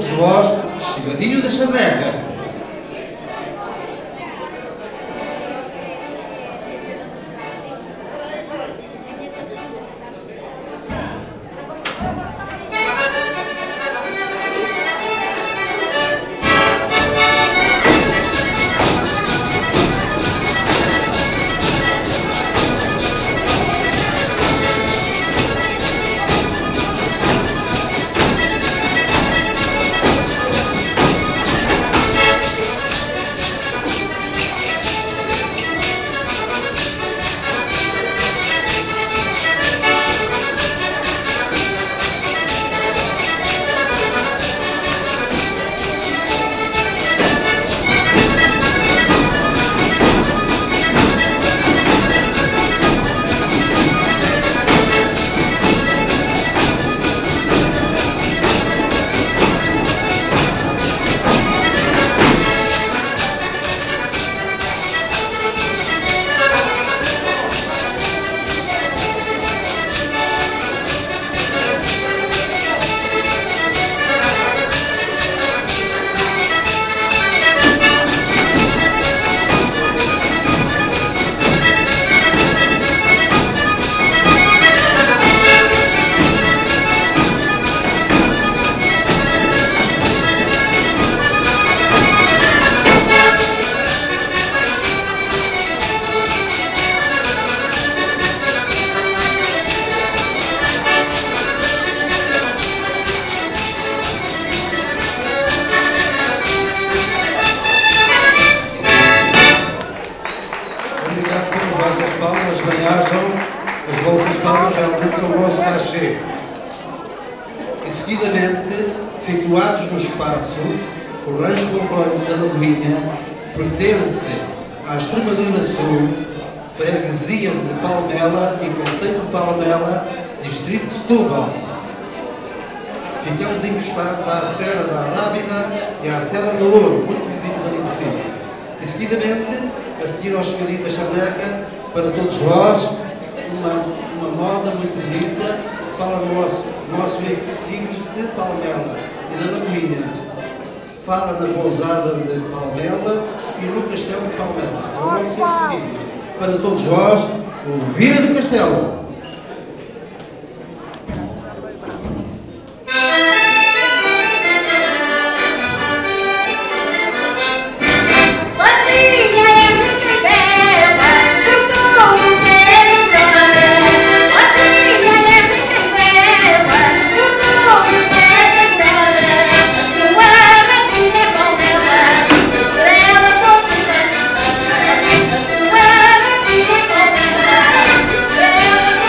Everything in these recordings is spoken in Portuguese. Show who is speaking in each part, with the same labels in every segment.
Speaker 1: todos vós, chegadinho da chameca. As vossas palmas realmente são o vosso cachê. E seguidamente, situados no espaço, o rancho folclórico da Lagoinha pertence à Extremadura Sul, freguesia de Palmela e concelho de Palmela, distrito de Setúbal. Ficamos encostados à Serra da Rábida e à Serra do Louro, muito vizinhos ali pertinho. E seguidamente, a seguir ao chegadinho da chameca, para todos vós, uma moda muito bonita que fala do nosso ex de Palmela e da Lagoinha. Fala na pousada de Palmela e no castelo de Palmela. Vão ser seguidos. Para todos vós, o Vira do Castelo.
Speaker 2: Palmela,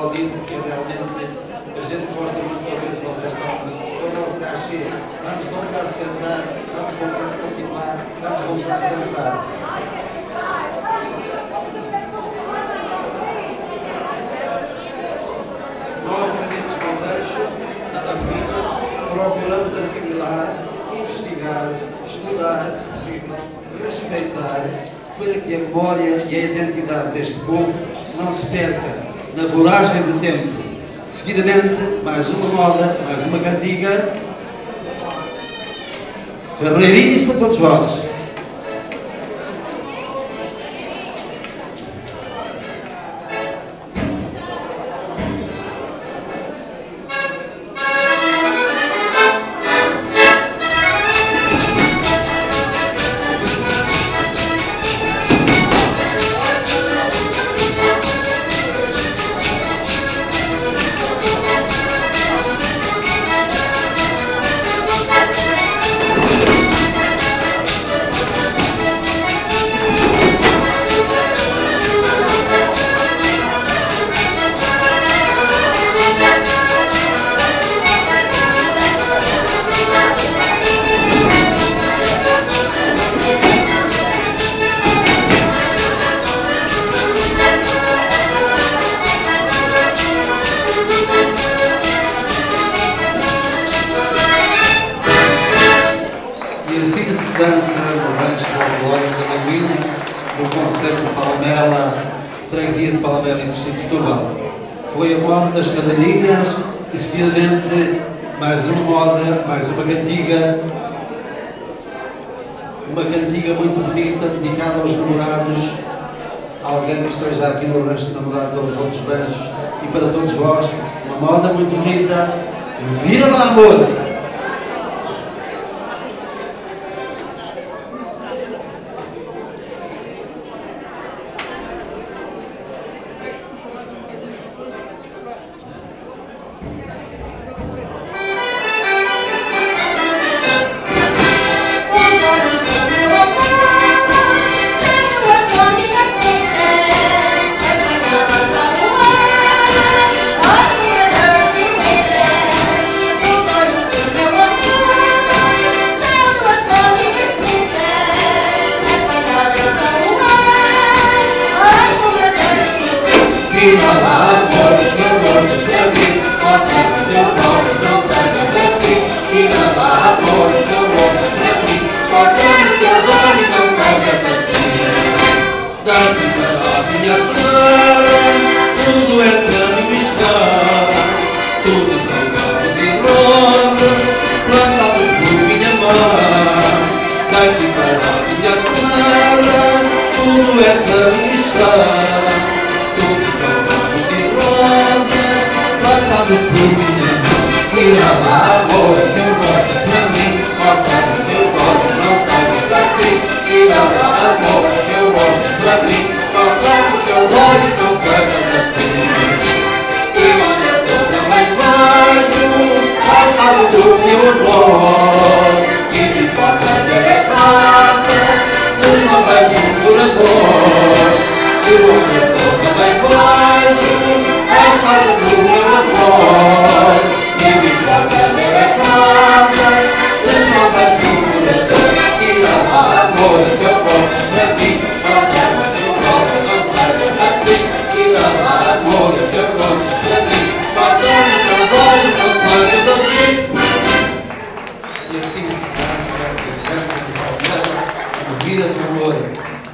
Speaker 1: aplaudindo, porque realmente a gente gosta muito de ouvir as vossas palmas. É o nosso cachê. Dá-nos vontade de cantar, dá-nos vontade de continuar, dá-nos vontade de dançar. Nós, amigos do trecho da vida, procuramos assimilar, investigar, estudar, se possível, respeitar, para que a memória e a identidade deste povo não se perca na voragem do tempo. Seguidamente, mais uma moda, mais uma cantiga. Carreirinhas para todos vós. Dança no rancho folclórico da Lagoinha, no concelho de Palmela, freguesia de Palmela e distrito de Setúbal. Foi a moda das cadeirinhas e seguidamente mais uma moda, mais uma cantiga muito bonita, dedicada aos namorados, alguém que esteja aqui no rancho de namorados ou nos outros ranchos, e para todos vós, uma moda muito bonita. Vira lá, amor!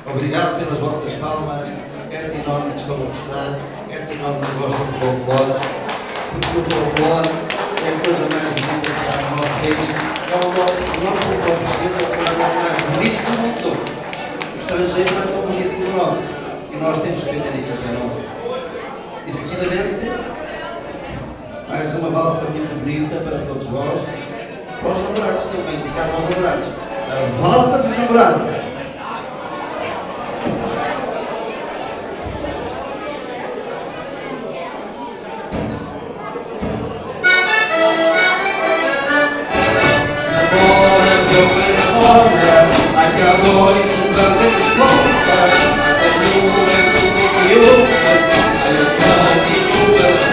Speaker 1: Obrigado pelas vossas palmas, essa enorme que estão a mostrar, essa enorme que gostam do folclore, porque o folclore é a coisa mais bonita que há no nosso país. O nosso folclore português é o folclore mais bonito do mundo. O estrangeiro não é tão bonito como o nosso. E nós temos que vender aquilo que é nosso. E seguidamente, mais uma valsa muito bonita para todos vós, para os namorados também, dedicada aos namorados. A valsa dos namorados. Acabou e tudo as escolas, a lua é tudo que eu, a lua e tudo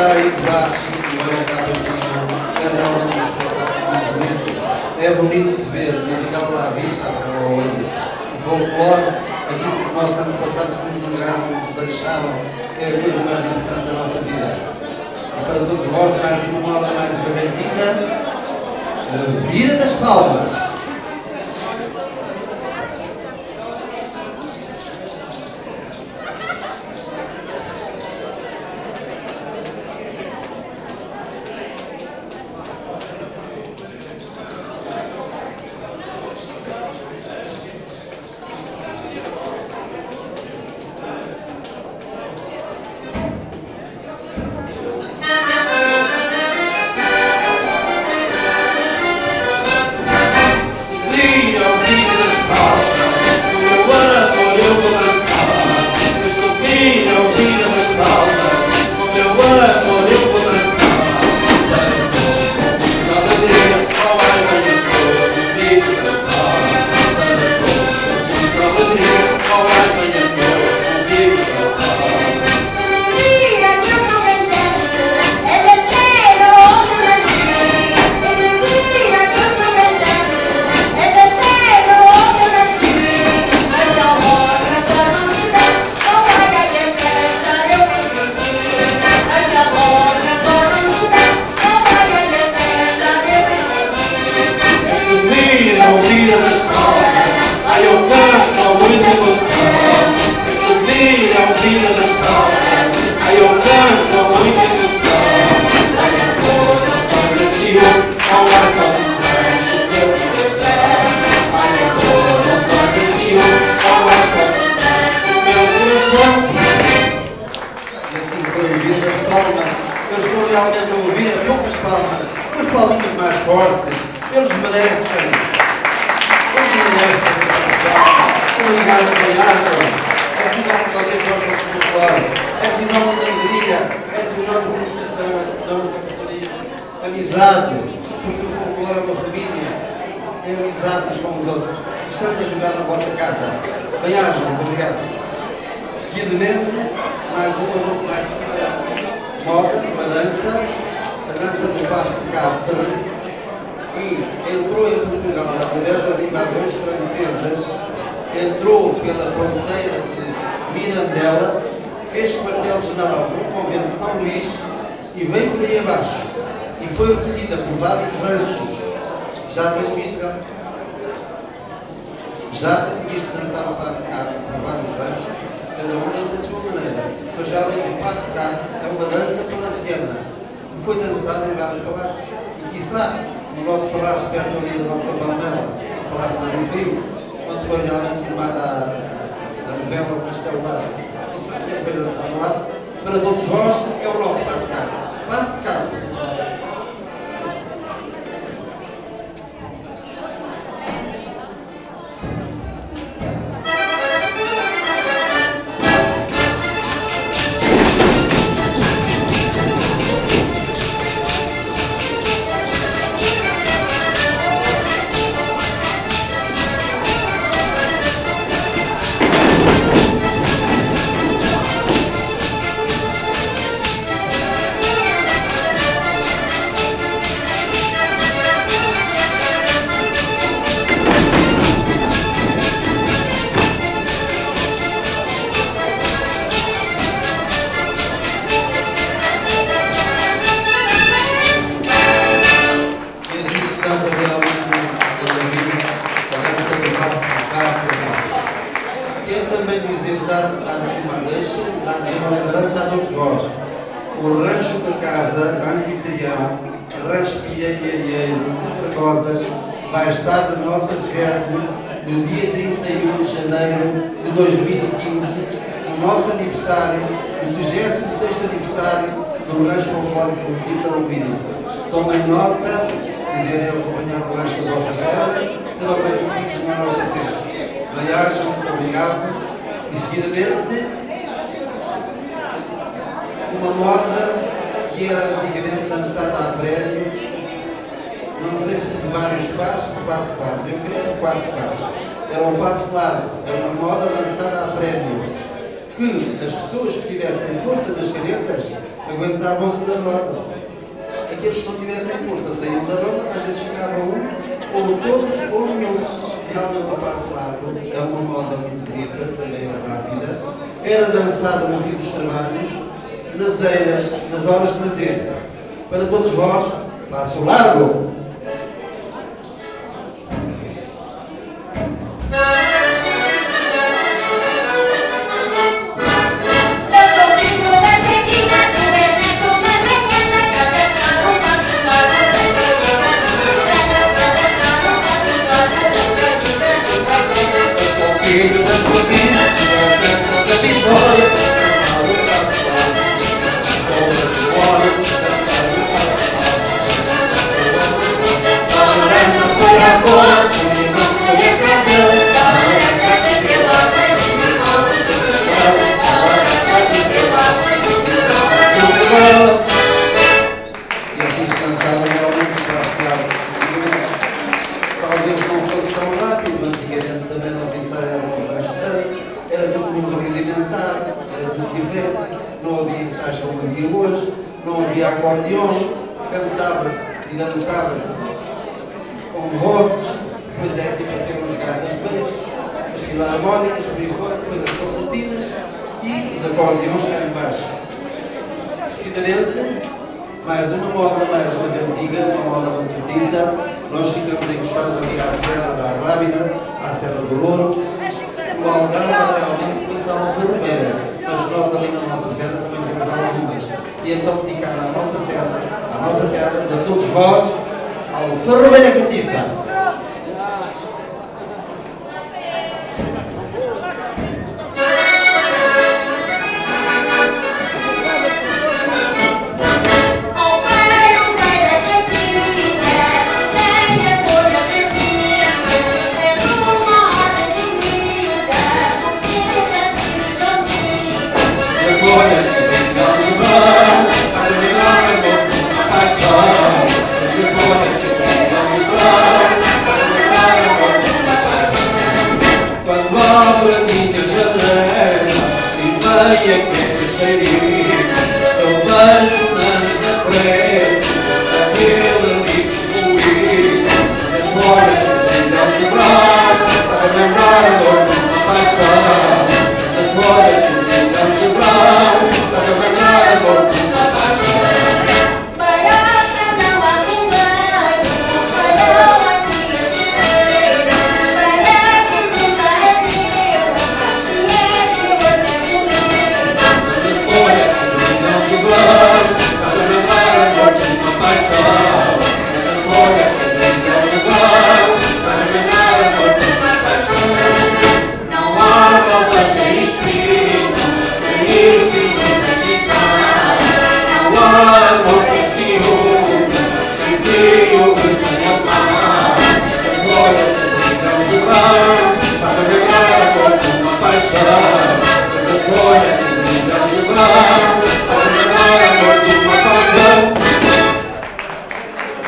Speaker 1: sai de baixo e olha cá para cima, é realmente um espetáculo muito bonito. É bonito de se ver, não ficava lá à vista, ficava ao olho. O folclore, aquilo que os nossos antepassados nos legaram, nos deixaram, é a coisa mais importante da nossa vida. E para todos vós, mais uma moda, mais uma cantiga, Vira das Palmas. aguentavam-se da roda. Aqueles que não tivessem força saíam da roda, às vezes ficava um, ou todos, ou nenhum. Realmente o passo largo é uma moda muito bonita, também é rápida. Era dançada no fim dos trabalhos, nas eiras, nas horas de lazer. Para todos vós, passo largo! Talvez não fosse tão rápido, mas antigamente também não se ensaiávamos bastante, era tudo muito rudimentar, era tudo diferente, não havia ensaios como havia hoje, não havia acordeões, cantava-se e dançava-se com vozes, depois é que apareceram os gatas de beijos, as filarmónicas por aí fora, depois as concertinas e os acordeões cá em baixo. Seguidamente, mais uma moda, mais uma cantiga, uma moda muito bonita. Nós ficamos encostados ali à Serra da Rábida, à Serra do Louro. O Algarve realmente pinta a Alfarrobeira, mas nós ali na nossa serra também temos algumas. E então dedicar à nossa serra, à nossa terra, a todos vós, Alfarrobeira Catita.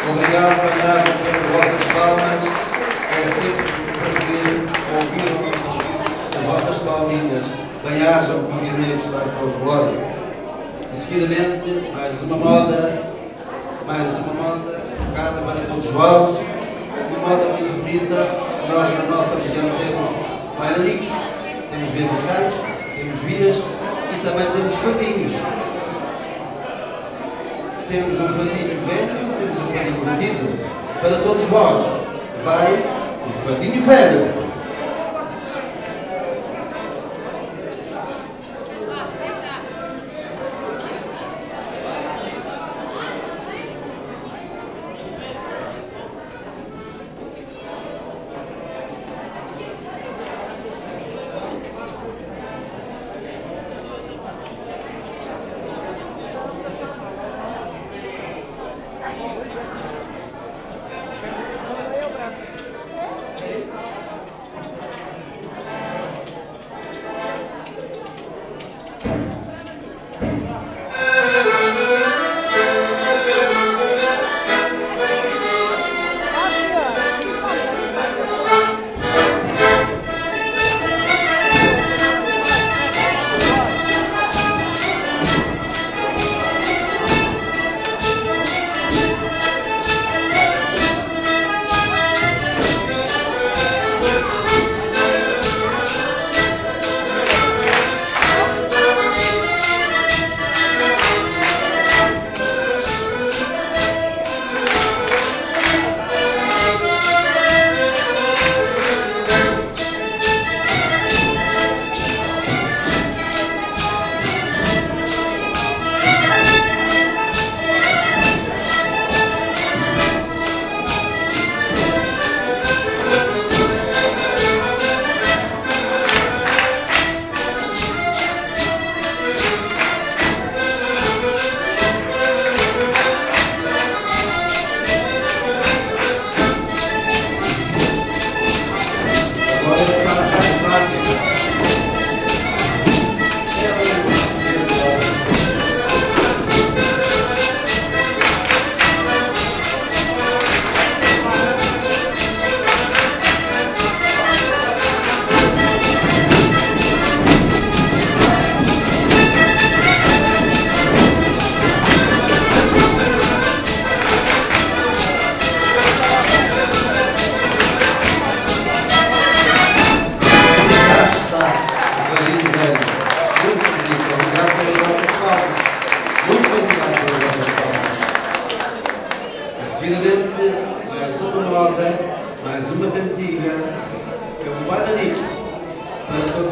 Speaker 1: Obrigado, Banhaja, pelas vossas palmas. É sempre um prazer ouvir o nosso ouvido, as vossas palminhas. Banhaja, continuem a gostar de folclore. E seguidamente, mais uma moda, tocada para todos vós. Uma moda muito bonita. Nós, na nossa região, temos bailarinos, temos verdes, temos vidas e também temos fadinhos. Temos um fadinho velho, temos um fadinho batido. Para todos vós, vai o fadinho velho.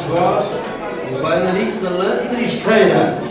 Speaker 1: vós o bailarico da Lantrisqueira.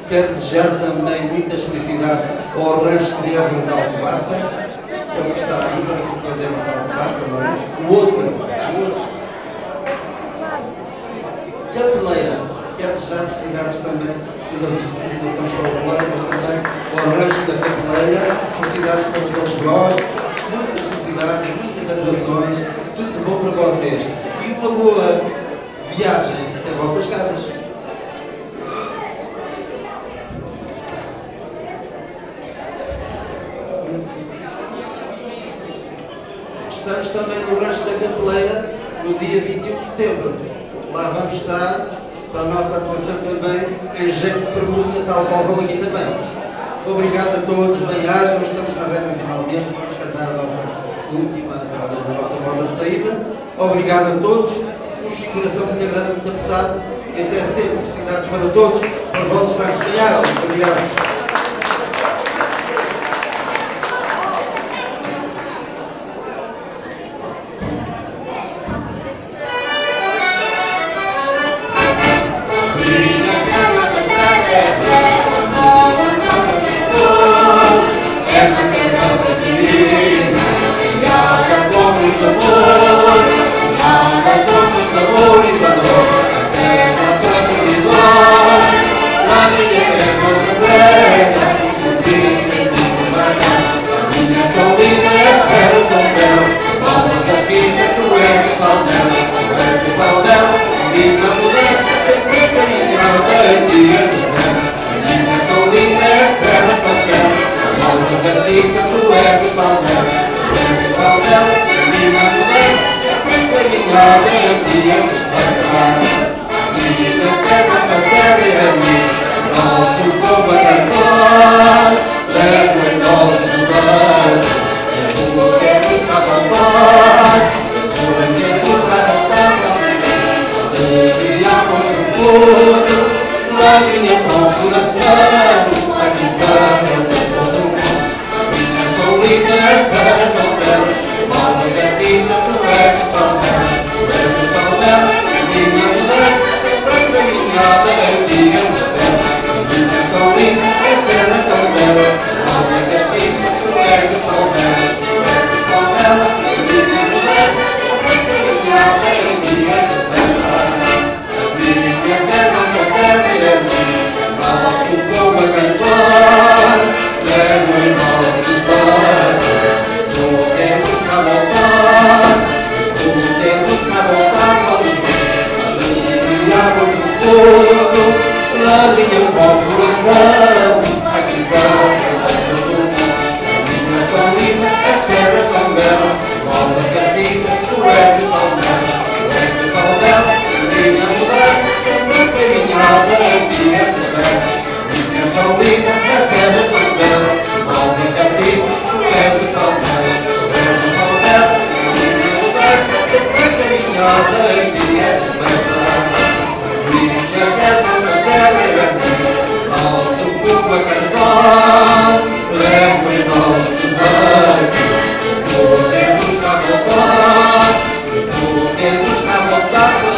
Speaker 1: Quero desejar também muitas felicidades ao rancho de Évora da Alcobaça, que é o que está aí, parece que é o de Évora da Alcobaça, não é? O outro. Capeleira, quero desejar felicidades também, celebrações folclóricas também ao rancho da Capeleira, felicidades para todos vós, muitas felicidades, muitas atuações, tudo de bom para vocês e uma boa viagem até vossas casas. Estamos também no rancho da Capeleira no dia 21 de setembro. Lá vamos estar para a nossa atuação também em jeito de pergunta, tal qual como aqui também. Obrigado a todos, bem-ajam, estamos na reta finalmente, vamos cantar a nossa última, a nossa moda de saída. Obrigado a todos, um coração muito grande, muito apertado e até sempre. Felicidades para todos, para os vossos pais, bem-ajam. Obrigado.
Speaker 2: Tão linda, esta era tão bela, a única que tu és de tão
Speaker 1: teu bom coração, a cristã do mundo. A minha tão linda, a terra tão bela, rosa cantina, tu és tão bela, tu és tão bela, menina mulher, sempre carinhada, antiga também. Minha tão linda, a terra tão bela, rosa cantina, tu és tão bela, tu és tão bela, menina mulher, sempre carinhada, antiga também. Minha terra, nosso povo a cantar, leva em nossos desejos, podemos cá voltar, podemos cá voltar.